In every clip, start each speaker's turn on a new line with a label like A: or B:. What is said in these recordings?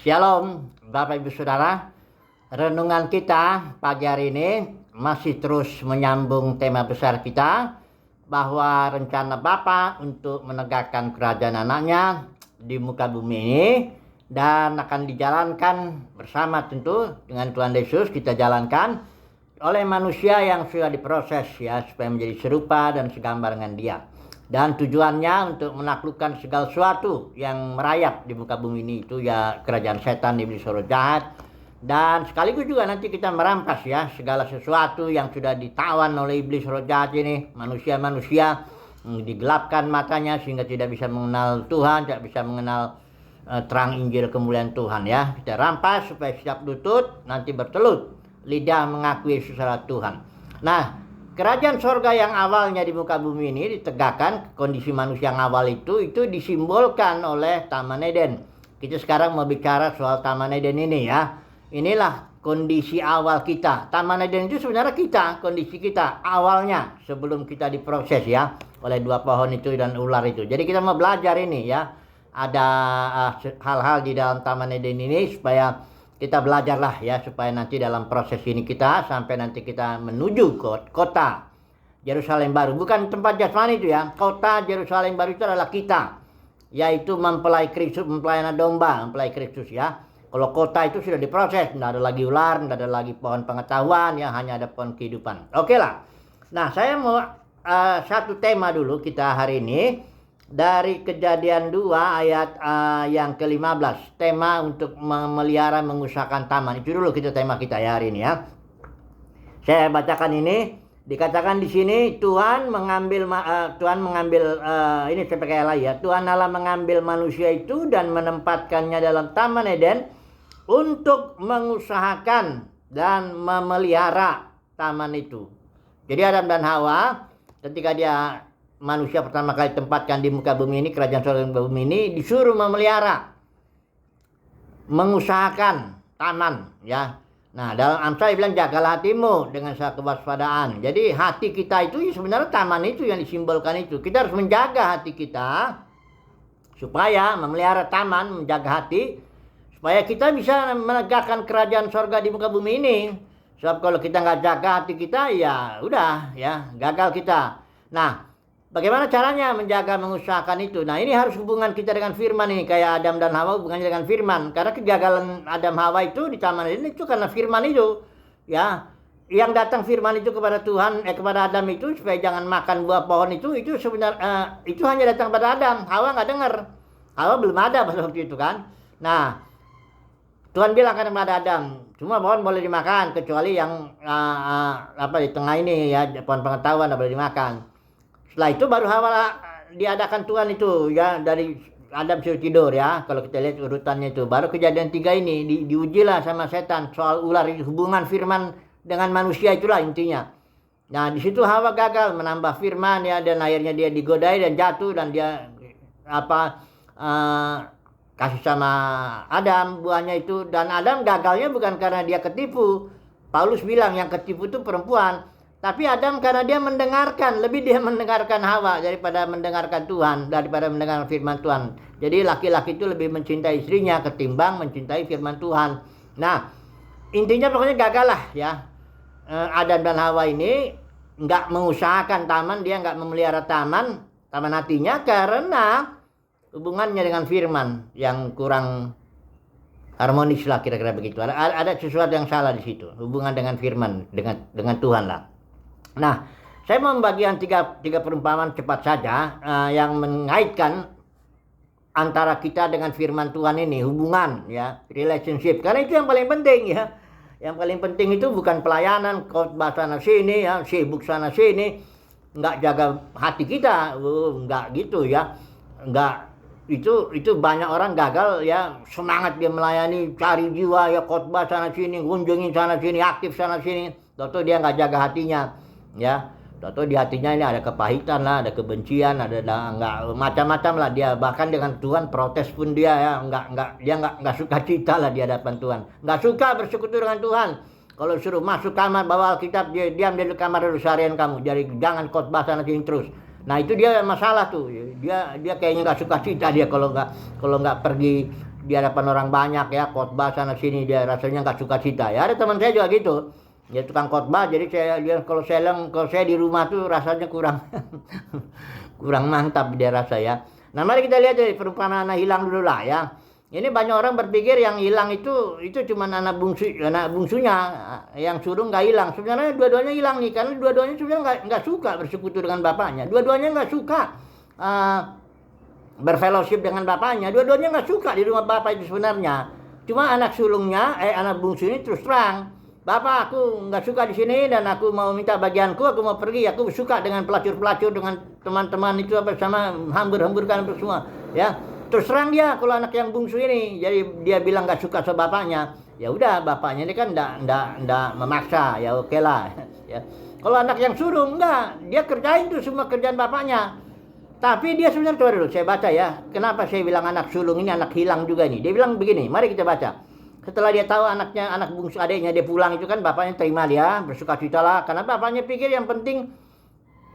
A: Shalom Bapak Ibu Saudara. Renungan kita pagi hari ini masih terus menyambung tema besar kita, bahwa rencana Bapa untuk menegakkan kerajaan anaknya di muka bumi ini, dan akan dijalankan bersama tentu dengan Tuhan Yesus. Kita jalankan oleh manusia yang sudah diproses ya, supaya menjadi serupa dan segambar dengan dia. Dan tujuannya untuk menaklukkan segala sesuatu yang merayap di muka bumi ini, itu ya kerajaan setan, iblis, roh jahat. Dan sekaligus juga nanti kita merampas ya segala sesuatu yang sudah ditawan oleh iblis, roh jahat ini. Manusia-manusia digelapkan matanya sehingga tidak bisa mengenal Tuhan, tidak bisa mengenal terang Injil kemuliaan Tuhan ya. Kita rampas supaya setiap lutut nanti bertelut, lidah mengakui Yesus adalah Tuhan. Nah, kerajaan sorga yang awalnya di muka bumi ini ditegakkan, kondisi manusia yang awal itu disimbolkan oleh Taman Eden. Kita sekarang mau bicara soal Taman Eden ini ya. Inilah kondisi awal kita. Taman Eden itu sebenarnya kita, kondisi kita awalnya sebelum kita diproses ya oleh dua pohon itu dan ular itu. Jadi kita mau belajar ini ya. Ada hal-hal di dalam Taman Eden ini supaya kita belajarlah ya, supaya nanti dalam proses ini kita sampai nanti kita menuju kota Yerusalem baru. Bukan tempat jasmani itu ya. Kota Yerusalem baru itu adalah kita, yaitu mempelai Kristus, mempelai anak domba, mempelai Kristus ya. Kalau kota itu sudah diproses, tidak ada lagi ular, tidak ada lagi pohon pengetahuan ya, hanya ada pohon kehidupan. Oke lah. Nah, saya mau satu tema dulu kita hari ini. Dari Kejadian 2 ayat yang ke-15. Tema untuk memelihara, mengusahakan taman. Itu dulu tema kita ya hari ini ya. Saya bacakan ini. Dikatakan di sini Tuhan mengambil ini saya pakai lagi ya. Tuhan Allah mengambil manusia itu dan menempatkannya dalam Taman Eden untuk mengusahakan dan memelihara taman itu. Jadi Adam dan Hawa ketika manusia pertama kali tempatkan di muka bumi ini, kerajaan surga di bumi ini, disuruh memelihara, mengusahakan taman ya. Nah, dalam Amsal bilang jagalah hatimu dengan segala kewaspadaan. Jadi hati kita itu sebenarnya taman itu yang disimbolkan itu. Kita harus menjaga hati kita supaya memelihara taman, menjaga hati supaya kita bisa menegakkan kerajaan surga di muka bumi ini. Sebab kalau kita nggak jaga hati kita, ya udah ya, gagal kita. Nah, bagaimana caranya menjaga, mengusahakan itu? Nah, ini harus hubungan kita dengan firman ini. Kayak Adam dan Hawa hubungannya dengan firman. Karena kegagalan Adam Hawa itu di taman ini itu karena firman itu. Ya, yang datang firman itu kepada Tuhan, kepada Adam itu supaya jangan makan buah pohon itu sebenarnya itu hanya datang pada Adam. Hawa nggak dengar. Hawa belum ada pada waktu itu kan. Nah, Tuhan bilang kepada Adam, semua pohon boleh dimakan kecuali yang di tengah ini ya, pohon pengetahuan tidak boleh dimakan. Setelah itu baru Hawa diadakan Tuhan itu ya, dari Adam suruh tidur ya. Kalau kita lihat urutannya itu, baru Kejadian 3 ini diujilah sama setan soal ular, hubungan firman dengan manusia, itulah intinya. Nah, di situ Hawa gagal menambah firman ya, dan akhirnya dia digodai dan jatuh, dan dia kasih sama Adam buahnya itu, dan Adam gagalnya bukan karena dia ketipu. Paulus bilang yang ketipu itu perempuan. Tapi Adam karena dia mendengarkan, lebih dia mendengarkan Hawa daripada mendengarkan Tuhan, daripada mendengar firman Tuhan. Jadi laki-laki itu lebih mencintai istrinya ketimbang mencintai firman Tuhan. Nah, intinya pokoknya gagal lah ya. Adam dan Hawa ini nggak mengusahakan taman, dia nggak memelihara taman hatinya karena hubungannya dengan firman yang kurang harmonis lah, kira-kira begitu. Ada sesuatu yang salah di situ, hubungan dengan firman, dengan Tuhan lah. Nah, saya mau membagikan tiga perumpamaan cepat saja yang mengaitkan antara kita dengan firman Tuhan ini, hubungan ya, relationship. Karena itu yang paling penting ya. Yang paling penting itu bukan pelayanan, khotbah sana sini ya, sibuk sana sini, nggak jaga hati kita, nggak gitu ya. Nggak, itu banyak orang gagal ya, semangat dia melayani, cari jiwa ya, khotbah sana sini, kunjungi sana sini, aktif sana sini, tentu dia nggak jaga hatinya ya. Tentu di hatinya ini ada kepahitan lah, ada kebencian, ada nggak macam-macam lah dia. Bahkan dengan Tuhan protes pun dia ya, nggak suka cita lah di hadapan Tuhan, nggak suka bersekutu dengan Tuhan. Kalau suruh masuk kamar bawa Alkitab, dia diam di kamar dulu seharian kamu, jadi jangan khotbah sana sini terus. Nah, itu dia masalah tuh. Dia kayaknya nggak suka cita dia kalau nggak pergi di hadapan orang banyak ya, khotbah sana sini dia rasanya nggak suka cita ya. Ada teman saya juga gitu, dia tukang khotbah, jadi kalau saya di rumah tuh rasanya kurang kurang mantap dia rasa ya. Nah mari kita lihat dari perumpamaan anak hilang dulu lah ya. Ini banyak orang berpikir yang hilang itu cuma anak bungsunya, yang sulung nggak hilang. Sebenarnya dua-duanya hilang nih, karena dua-duanya sebenarnya nggak suka bersekutu dengan bapaknya. Dua-duanya nggak suka berfellowship dengan bapaknya. Dua-duanya nggak suka di rumah bapak itu sebenarnya. Cuma anak sulungnya, anak bungsu ini terus terang, Bapak, aku nggak suka di sini dan aku mau minta bagianku, aku mau pergi. Aku suka dengan pelacur-pelacur, dengan teman-teman itu apa sama hambur-hamburkan semua. Ya, terus terang dia kalau anak yang bungsu ini. Jadi dia bilang nggak suka sama bapaknya. Ya udah, bapaknya ini kan ndak memaksa. Ya oke lah. Ya. Kalau anak yang sulung enggak, dia kerjain tuh semua kerjaan bapaknya. Tapi dia sebenarnya, coba dulu saya baca ya. Kenapa saya bilang anak sulung ini anak hilang juga nih? Dia bilang begini, mari kita baca. Setelah dia tahu anak bungsu adiknya dia pulang itu kan, bapaknya terima dia, bersuka cita lah. Karena bapaknya pikir yang penting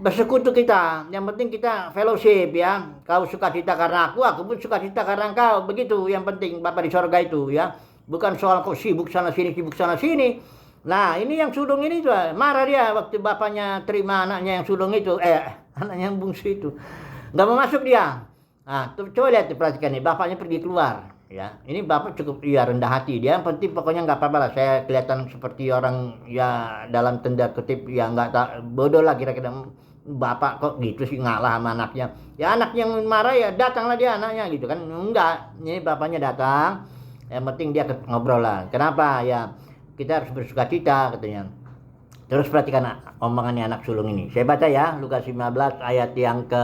A: bersekutu kita, yang penting kita fellowship ya. Kau suka cita karena aku pun suka cita karena engkau. Begitu yang penting bapak di sorga itu ya. Bukan soal kau sibuk sana sini. Nah ini yang sulung ini tuh marah dia waktu bapaknya terima anaknya yang sulung itu, anaknya yang bungsu itu. Nggak mau masuk dia. Nah coba lihat, perhatikan nih, bapaknya pergi keluar. Ya, ini bapak cukup rendah hati. Dia yang penting pokoknya nggak apa-apa lah. Saya kelihatan seperti orang ya dalam tanda kutip ya nggak tak bodoh lah kira-kira. Bapak kok gitu sih ngalah sama anaknya. Ya anak yang marah ya datanglah dia anaknya gitu kan. Enggak, ini bapaknya datang. Yang penting dia ngobrol lah. Kenapa ya? Kita harus bersuka cita katanya. Terus perhatikan omongannya anak sulung ini. Saya baca ya, Lukas 15 ayat yang ke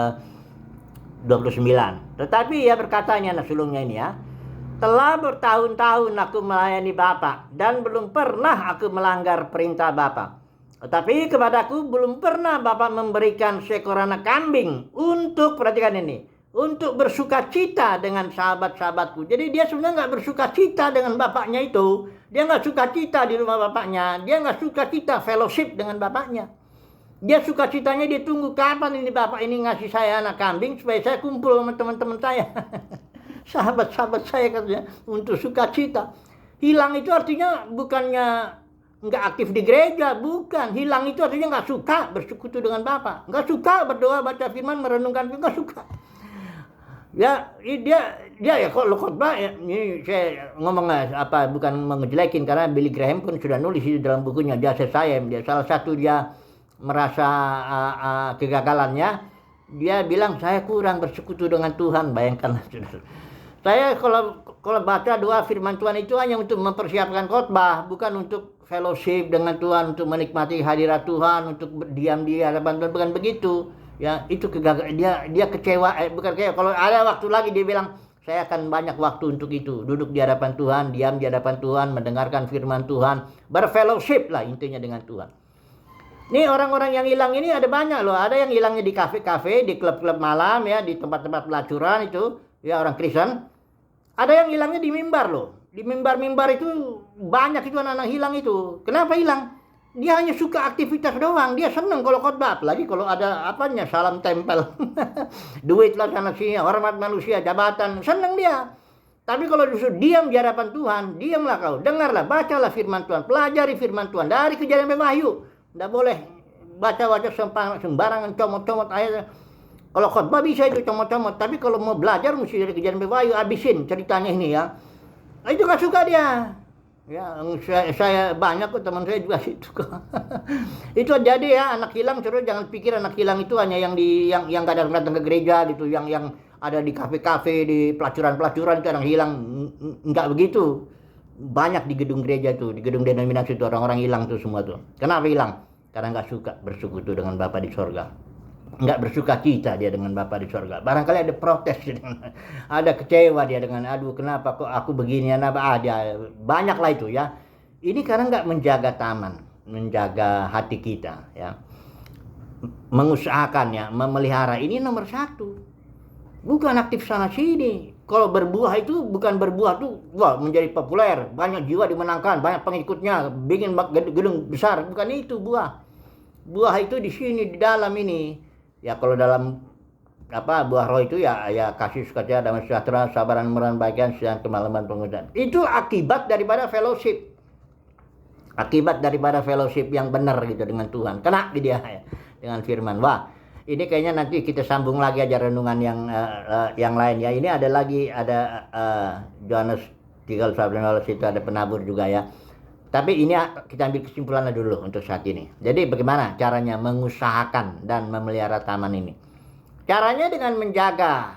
A: 29. Tetapi ya berkata ini anak sulungnya ini ya. Telah bertahun-tahun aku melayani Bapak dan belum pernah aku melanggar perintah Bapak. Tetapi kepadaku belum pernah Bapak memberikan seekor anak kambing untuk, perhatikan ini, untuk bersuka cita dengan sahabat-sahabatku. Jadi dia sebenarnya nggak bersuka cita dengan bapaknya itu. Dia nggak suka cita di rumah bapaknya. Dia nggak suka cita fellowship dengan bapaknya. Dia suka citanya, dia tunggu kapan ini bapak ini ngasih saya anak kambing supaya saya kumpul sama teman-teman saya. Sahabat-sahabat saya katanya untuk sukacita. Hilang itu artinya bukannya nggak aktif di gereja, bukan. Hilang itu artinya nggak suka bersekutu dengan Bapak, nggak suka berdoa, baca firman, merenungkan firman, nggak suka. Ya dia ya kalau khotbah ya, ini saya ngomong apa bukan mengejelekin, karena Billy Graham pun sudah nulis itu dalam bukunya Jasa Saya. Dia salah satu dia merasa kegagalannya. Dia bilang saya kurang bersekutu dengan Tuhan. Bayangkan. Saya kalau baca doa firman Tuhan itu hanya untuk mempersiapkan khotbah, bukan untuk fellowship dengan Tuhan, untuk menikmati hadirat Tuhan, untuk berdiam di hadapan Tuhan, bukan begitu. Ya, itu kegagalan. Dia kecewa, bukan kecewa. Kalau ada waktu lagi dia bilang, saya akan banyak waktu untuk itu. Duduk di hadapan Tuhan, diam di hadapan Tuhan, mendengarkan firman Tuhan, berfellowship lah intinya dengan Tuhan. Nih orang-orang yang hilang ini ada banyak loh. Ada yang hilangnya di kafe-kafe, di klub-klub malam ya, di tempat-tempat pelacuran itu. Ya orang Kristen. Ada yang hilangnya di mimbar loh. Di mimbar-mimbar itu banyak itu anak-anak hilang itu. Kenapa hilang? Dia hanya suka aktivitas doang. Dia senang kalau khotbah. Apalagi kalau ada apanya, salam tempel. Duit lah sana sini, hormat manusia, jabatan. Senang dia. Tapi kalau disuruh diam di hadapan Tuhan, diamlah kau. Dengarlah, bacalah firman Tuhan. Pelajari firman Tuhan. Dari Kejadian sampai Wahyu. Tidak boleh baca-baca sembarangan, comot-comot ayat. Kalau khotbah bisa itu comot-comot, tapi kalau mau belajar mesti dari Kejadian sampai Wahyu, habisin ceritanya ini ya. Nah, itu gak suka dia. Ya, saya banyak kok teman saya juga situ kok. Itu jadi ya anak hilang, terus jangan pikir anak hilang itu hanya yang gak datang ke gereja gitu, yang ada di kafe-kafe, di pelacuran-pelacuran itu anak hilang. Enggak begitu. Banyak di gedung gereja tuh, di gedung denominasi itu orang-orang hilang tuh semua tuh. Kenapa hilang? Karena nggak suka bersekutu dengan Bapa di sorga. Nggak bersuka cita dia dengan Bapa di sorga. Barangkali ada protes, ada kecewa dia dengan, aduh kenapa kok aku begini, ada banyak lah itu ya. Ini karena nggak menjaga taman, menjaga hati kita ya. Mengusahakannya, memelihara, ini nomor satu. Bukan aktif sana sini. Kalau berbuah itu bukan berbuah tuh wah menjadi populer, banyak jiwa dimenangkan, banyak pengikutnya, bikin gedung besar, bukan itu buah. Buah itu di sini, di dalam ini. Ya kalau dalam buah roh itu ya kasih, sukacita, damai sejahtera, sabaran, murah, bagian, siang, kemalaman, pengudusan. Itu akibat daripada fellowship. Akibat daripada fellowship yang benar gitu dengan Tuhan. Kena di dia ya, dengan firman. Wah, ini kayaknya nanti kita sambung lagi aja renungan yang lain ya. Ini ada lagi, Yohanes 3:18 itu ada penabur juga ya. Tapi ini kita ambil kesimpulannya dulu untuk saat ini. Jadi bagaimana caranya mengusahakan dan memelihara taman ini? Caranya dengan menjaga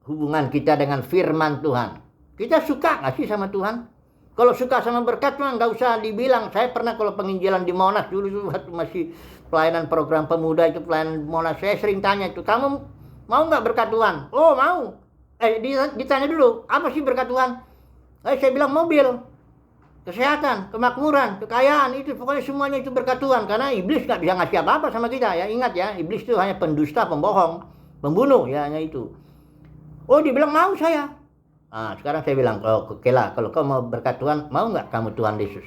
A: hubungan kita dengan firman Tuhan. Kita suka nggak sih sama Tuhan? Kalau suka sama berkat mah nggak usah dibilang. Saya pernah kalau penginjilan di Monas dulu waktu masih pelayanan program pemuda itu, pelayanan Monas, saya sering tanya itu, kamu mau nggak berkat Tuhan? Oh mau. Ditanya dulu, apa sih berkat Tuhan? Saya bilang mobil, kesehatan, kemakmuran, kekayaan, itu pokoknya semuanya itu berkat Tuhan. Karena iblis nggak bisa ngasih apa-apa sama kita ya. Ingat ya, iblis itu hanya pendusta, pembohong, pembunuh ya, hanya itu. Oh dibilang mau saya. Sekarang saya bilang, oke lah, kalau kau mau berkat Tuhan, mau nggak kamu Tuhan Yesus?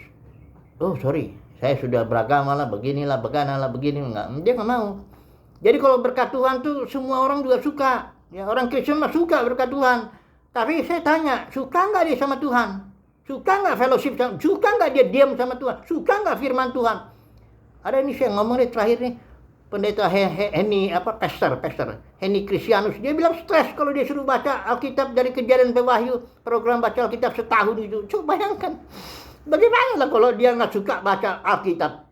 A: Oh sorry, saya sudah beragama lah, beginilah, begini, nggak, dia nggak mau. Jadi kalau berkat Tuhan tuh semua orang juga suka. Ya, orang Kristen mah suka berkat Tuhan. Tapi saya tanya, suka nggak dia sama Tuhan? Suka nggak fellowship? Suka nggak dia diam sama Tuhan? Suka nggak firman Tuhan? Ada ini saya ngomong nih terakhir nih, pendeta pastor Henny Kristianus, dia bilang stres kalau dia suruh baca Alkitab dari Kejadian sampai Wahyu, program baca Alkitab setahun itu. Coba bayangkan, bagaimana lah kalau dia nggak suka baca Alkitab?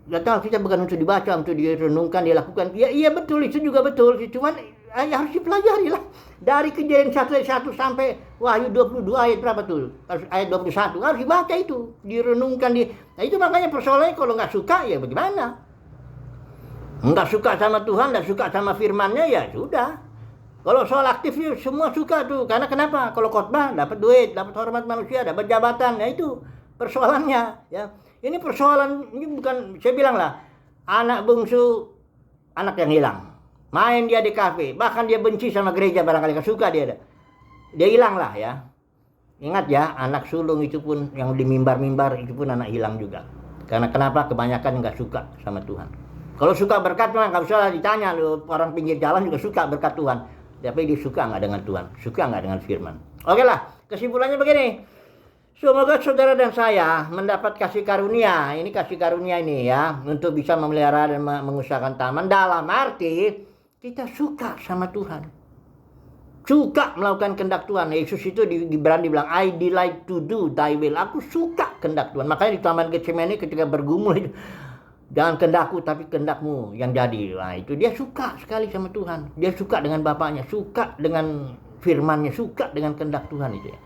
A: Datang Alkitab bukan untuk dibaca, untuk direnungkan, dilakukan. Ya iya betul, itu juga betul. Cuman harus dipelajari lah. Dari Kejadian 1 sampai Wahyu 22 ayat berapa tuh? Ayat 21 harus dibaca itu, direnungkan. Nah itu makanya persoalannya kalau nggak suka ya bagaimana? Nggak suka sama Tuhan, nggak suka sama firmannya ya sudah. Kalau soal aktif semua suka tuh. Karena kenapa? Kalau khotbah dapat duit, dapat hormat manusia, dapat jabatan. Ya itu persoalannya ya. Ini persoalan, ini bukan, saya bilang lah, anak bungsu, anak yang hilang. Main dia di kafe, bahkan dia benci sama gereja, barangkali gak suka dia hilang lah ya. Ingat ya, anak sulung itu pun yang di mimbar-mimbar itu pun anak hilang juga. Karena kenapa? Kebanyakan gak suka sama Tuhan. Kalau suka berkat mah gak usah ditanya, orang pinggir jalan juga suka berkat Tuhan. Tapi dia suka gak dengan Tuhan? Suka gak dengan firman? Oke lah, kesimpulannya begini. Semoga saudara dan saya mendapat kasih karunia. Ini kasih karunia ini ya, untuk bisa memelihara dan mengusahakan taman. Dalam arti kita suka sama Tuhan, suka melakukan kehendak Tuhan. Yesus itu berani bilang, I delight to do thy will. Aku suka kehendak Tuhan. Makanya di Taman Getsemani ketika bergumul itu, jangan kehendakku tapi kehendakmu yang jadi. Nah itu dia suka sekali sama Tuhan. Dia suka dengan Bapaknya, suka dengan firmannya, suka dengan kehendak Tuhan itu ya.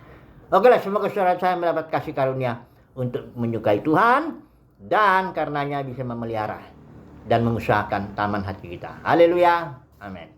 A: Oke lah, semoga saudara saya mendapat kasih karunia untuk menyukai Tuhan dan karenanya bisa memelihara dan mengusahakan taman hati kita. Haleluya. Amin.